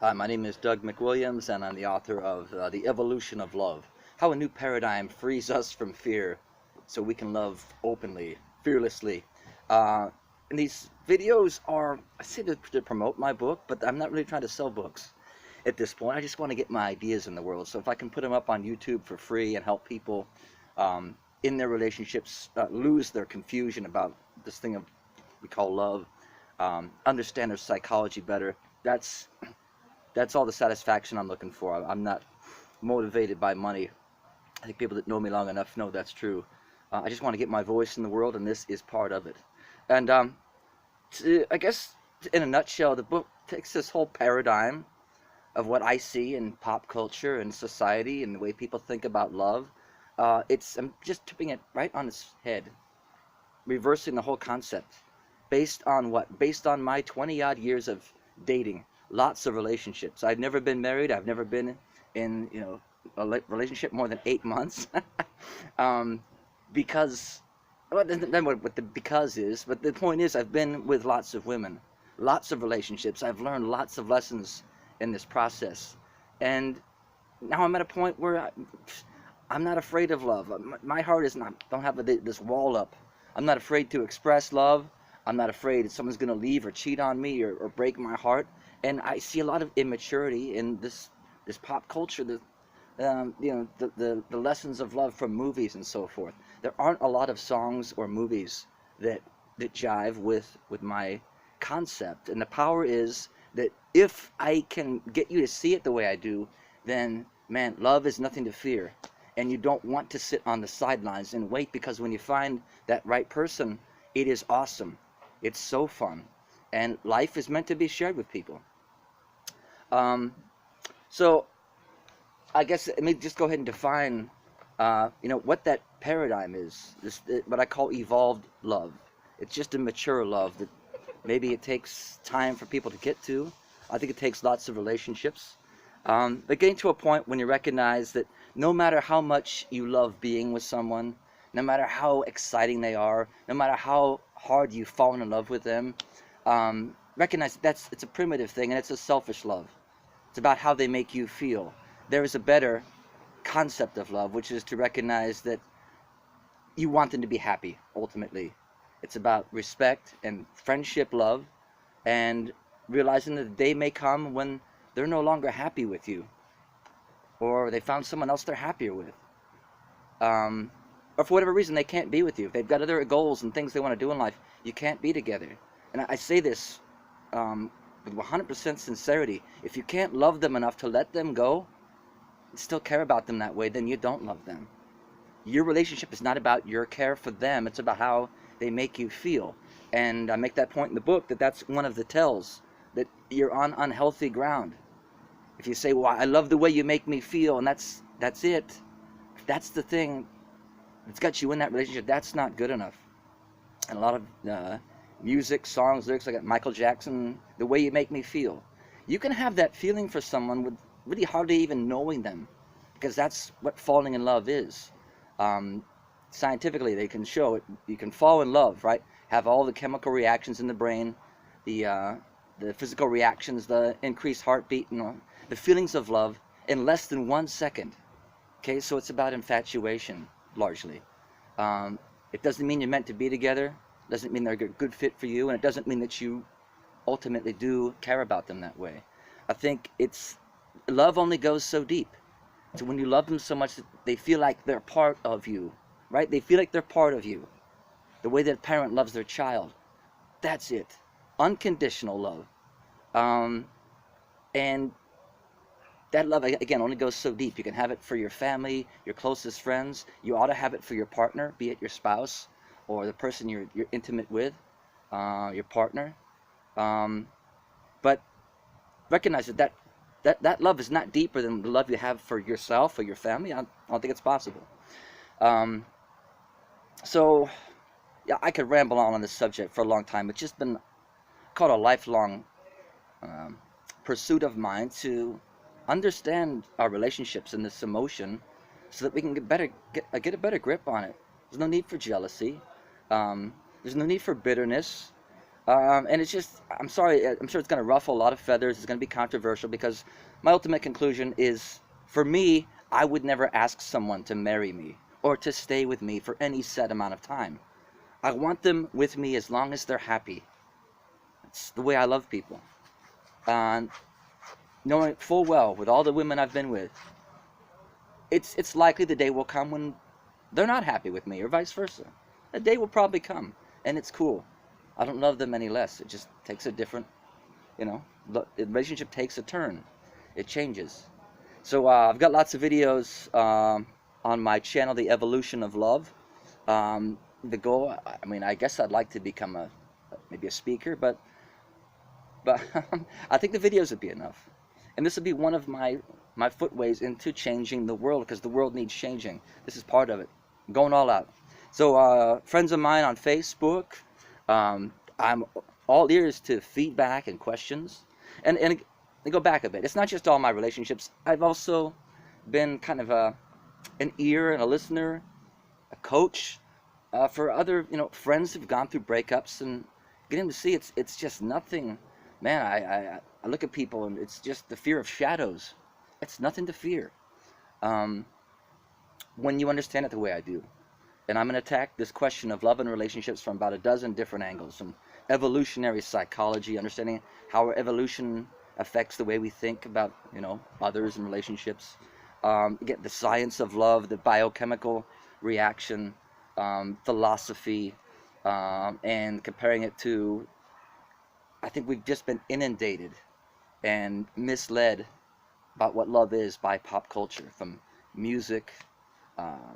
Hi, my name is Doug McWilliams, and I'm the author of The Evolution of Love: How a New Paradigm Frees Us from Fear so we can love openly, fearlessly. Uh, and these videos are, I say to promote my book, but I'm not really trying to sell books at this point. I just want to get my ideas in the world. So if I can put them up on YouTube for free and help people in their relationships lose their confusion about this thing of we call love, understand their psychology better, that's that's all the satisfaction I'm looking for. I'm not motivated by money. I think people that know me long enough know that's true. I just want to get my voice in the world, and this is part of it. And I guess in a nutshell, the book takes this whole paradigm of what I see in pop culture and society and the way people think about love. I'm just tipping it right on its head, reversing the whole concept. Based on what? Based on my 20 odd years of dating, lots of relationships. I've never been married. I've never been in, a relationship more than 8 months. um, because, well, then what the because is, but the point is I've been with lots of women, lots of relationships. I've learned lots of lessons in this process. And now I'm at a point where I'm not afraid of love. My heart is not, don't have this wall up. I'm not afraid to express love. I'm not afraid that someone's going to leave or cheat on me or break my heart. And I see a lot of immaturity in this pop culture, the lessons of love from movies and so forth. There aren't a lot of songs or movies that jive with my concept. And the power is that if I can get you to see it the way I do, then man, love is nothing to fear. And you don't want to sit on the sidelines and wait, because when you find that right person, it is awesome. It's so fun. And life is meant to be shared with people. Um, so I guess let me just go ahead and define, what that paradigm is. What I call evolved love. It's just a mature love that maybe it takes time for people to get to. I think it takes lots of relationships. But getting to a point when you recognize that no matter how much you love being with someone, no matter how exciting they are, no matter how hard you've fallen in love with them, recognize it's a primitive thing, and it's a selfish love. It's about how they make you feel. There is a better concept of love, which is to recognize that you want them to be happy, ultimately. It's about respect and friendship love, and realizing that the day may come when they're no longer happy with you, or they found someone else they're happier with, or for whatever reason they can't be with you. If they've got other goals and things they want to do in life, you can't be together. And I say this with 100% sincerity. If you can't love them enough to let them go and still care about them that way, then you don't love them. Your relationship is not about your care for them. It's about how they make you feel. And I make that point in the book, that's one of the tells that you're on unhealthy ground. If you say, well, I love the way you make me feel, and that's it, if that's the thing that's got you in that relationship, that's not good enough. And a lot of music, songs, lyrics like Michael Jackson, the way you make me feel. You can have that feeling for someone with really hardly even knowing them, because that's what falling in love is. Scientifically, they can show it. You can fall in love, right? Have all the chemical reactions in the brain, the physical reactions, the increased heartbeat, and the feelings of love in less than 1 second. Okay, so it's about infatuation, largely. It doesn't mean you're meant to be together. It doesn't mean they're a good fit for you, and it doesn't mean that you ultimately do care about them that way. I think love only goes so deep. So when you love them so much that they feel like they're part of you, right? They feel like they're part of you. The way that a parent loves their child. That's it. Unconditional love. And that love, again, only goes so deep. You can have it for your family, your closest friends. You ought to have it for your partner, be it your spouse or the person you're intimate with, your partner. But recognize that love is not deeper than the love you have for yourself or your family. I don't think it's possible. So, yeah, I could ramble on this subject for a long time. It's just been called a lifelong pursuit of mine to understand our relationships and this emotion, so that we can get a better grip on it. There's no need for jealousy. There's no need for bitterness. And it's just, I'm sorry, I'm sure it's going to ruffle a lot of feathers. It's going to be controversial because my ultimate conclusion is, for me, I would never ask someone to marry me or to stay with me for any set amount of time. I want them with me as long as they're happy. It's the way I love people. And knowing full well, with all the women I've been with, it's likely the day will come when they're not happy with me, or vice versa. A day will probably come, and it's cool. I don't love them any less. It just takes a different, the relationship takes a turn. It changes. So I've got lots of videos on my channel, The Evolution of Love. The goal, I mean, I guess I'd like to become maybe a speaker, but I think the videos would be enough. And this would be one of my footways into changing the world, because the world needs changing. This is part of it. I'm going all out. So friends of mine on Facebook, I'm all ears to feedback and questions. And go back a bit. It's not just all my relationships. I've also been kind of an ear and a listener, a coach for other friends who've gone through breakups, and getting to see it's just nothing. Man, I look at people and it's just the fear of shadows. It's nothing to fear when you understand it the way I do. And I'm going to attack this question of love and relationships from about a dozen different angles. From evolutionary psychology, understanding how our evolution affects the way we think about, others and relationships. Get the science of love, the biochemical reaction, philosophy, and comparing it to, I think we've just been inundated and misled about what love is by pop culture, from music,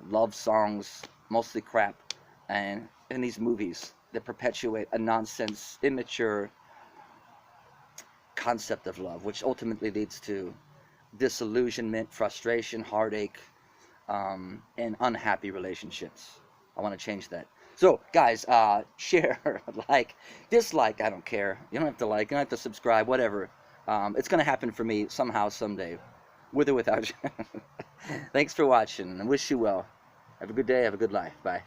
love songs, mostly crap, and in these movies that perpetuate a nonsense, immature concept of love, which ultimately leads to disillusionment, frustration, heartache, and unhappy relationships. I want to change that. So, guys, share, like, dislike, I don't care. You don't have to like, you don't have to subscribe, whatever. It's going to happen for me somehow, someday, with or without you. Thanks for watching, and wish you well. Have a good day, have a good life. Bye.